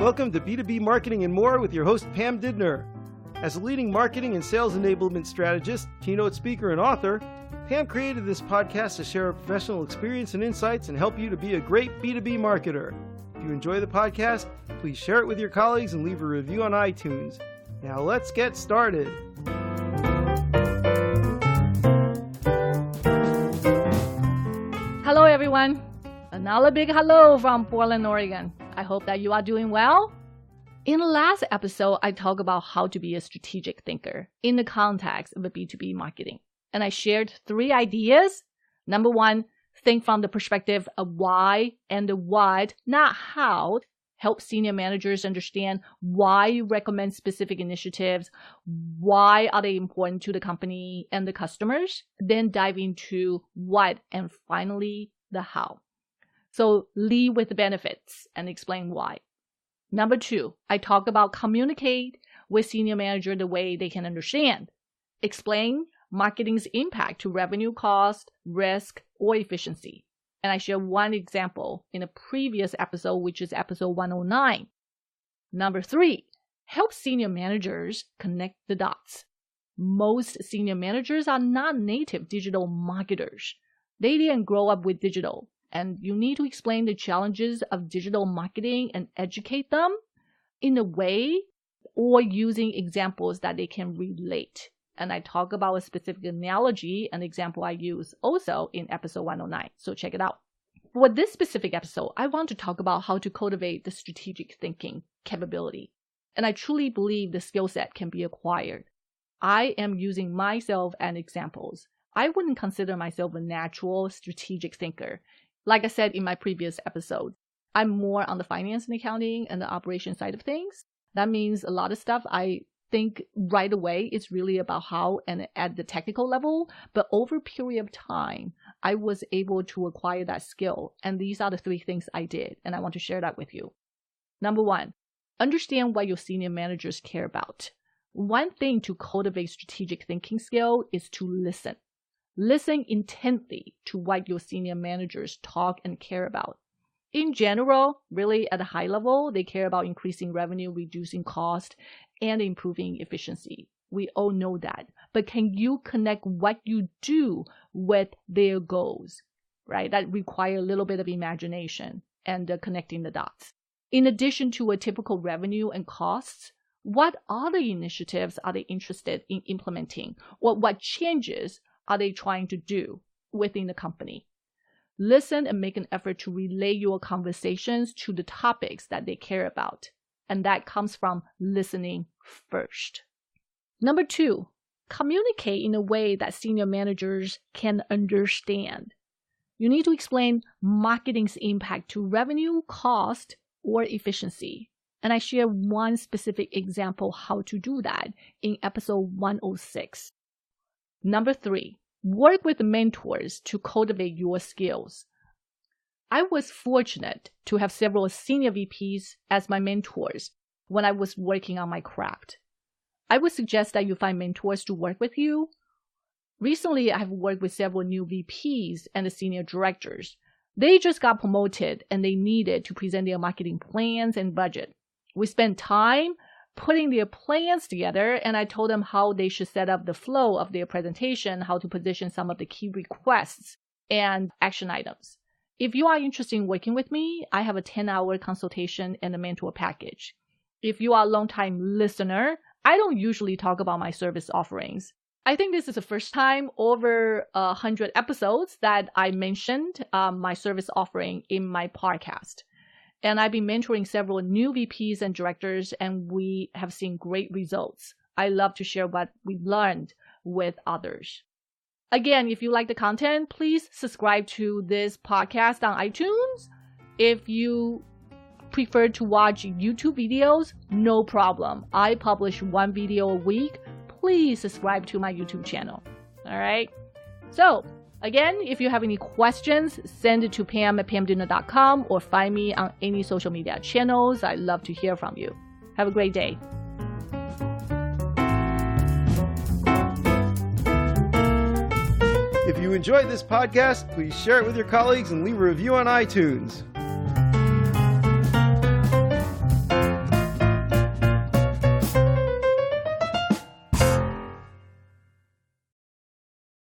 Welcome to B2B Marketing and More with your host, Pam Didner. As a leading marketing and sales enablement strategist, keynote speaker, and author, Pam created this podcast to share her professional experience and insights and help you to be a great B2B marketer. If you enjoy the podcast, please share it with your colleagues and leave a review on iTunes. Now let's get started. Hello everyone. Another big hello from Portland, Oregon. I hope that you are doing well. In the last episode, I talked about how to be a strategic thinker in the context of a B2B marketing. And I shared 3 ideas. Number 1, think from the perspective of why and the what, not how. Help senior managers understand why you recommend specific initiatives, why are they important to the company and the customers. Then dive into what, and finally, the how. So lead with the benefits and explain why. Number 2, I talk about communicate with senior manager the way they can understand. Explain marketing's impact to revenue, cost, risk, or efficiency. And I share one example in a previous episode, which is episode 109. Number 3, help senior managers connect the dots. Most senior managers are not native digital marketers. They didn't grow up with digital. And you need to explain the challenges of digital marketing and educate them in a way or using examples that they can relate. And I talk about a specific analogy and example I use also in episode 109. So check it out. For this specific episode, I want to talk about how to cultivate the strategic thinking capability. And I truly believe the skill set can be acquired. I am using myself as examples. I wouldn't consider myself a natural strategic thinker. Like I said in my previous episode, I'm more on the finance and accounting and the operation side of things. That means a lot of stuff I think right away is really about how and at the technical level. But over a period of time, I was able to acquire that skill. And these are the 3 things I did. And I want to share that with you. Number 1, understand what your senior managers care about. One thing to cultivate strategic thinking skill is to listen. Listen intently to what your senior managers talk and care about. In general, really at a high level, they care about increasing revenue, reducing cost, and improving efficiency. We all know that. But can you connect what you do with their goals, right? That require a little bit of imagination and connecting the dots. In addition to a typical revenue and costs, what other initiatives are they interested in implementing? Or what changes are they trying to do within the company? Listen and make an effort to relay your conversations to the topics that they care about. And that comes from listening first. Number 2, communicate in a way that senior managers can understand. You need to explain marketing's impact to revenue, cost, or efficiency. And I share one specific example how to do that in episode 106. Number 3, work with mentors to cultivate your skills. I was fortunate to have several senior VPs as my mentors when I was working on my craft. I would suggest that you find mentors to work with you. Recently, I have worked with several new VPs and the senior directors. They just got promoted and they needed to present their marketing plans and budget. We spent time putting their plans together, and I told them how they should set up the flow of their presentation, how to position some of the key requests and action items. If you are interested in working with me, I have a 10-hour consultation and a mentor package. If you are a long-time listener, I don't usually talk about my service offerings. I think this is the first time over 100 episodes that I mentioned my service offering in my podcast. And I've been mentoring several new VPs and directors, and we have seen great results. I love to share what we learned with others. Again, if you like the content, please subscribe to this podcast on iTunes. If you prefer to watch YouTube videos, no problem. I publish 1 video a week. Please subscribe to my YouTube channel. All right. So again, if you have any questions, send it to pam@pamdidner.com or find me on any social media channels. I'd love to hear from you. Have a great day. If you enjoyed this podcast, please share it with your colleagues and leave a review on iTunes.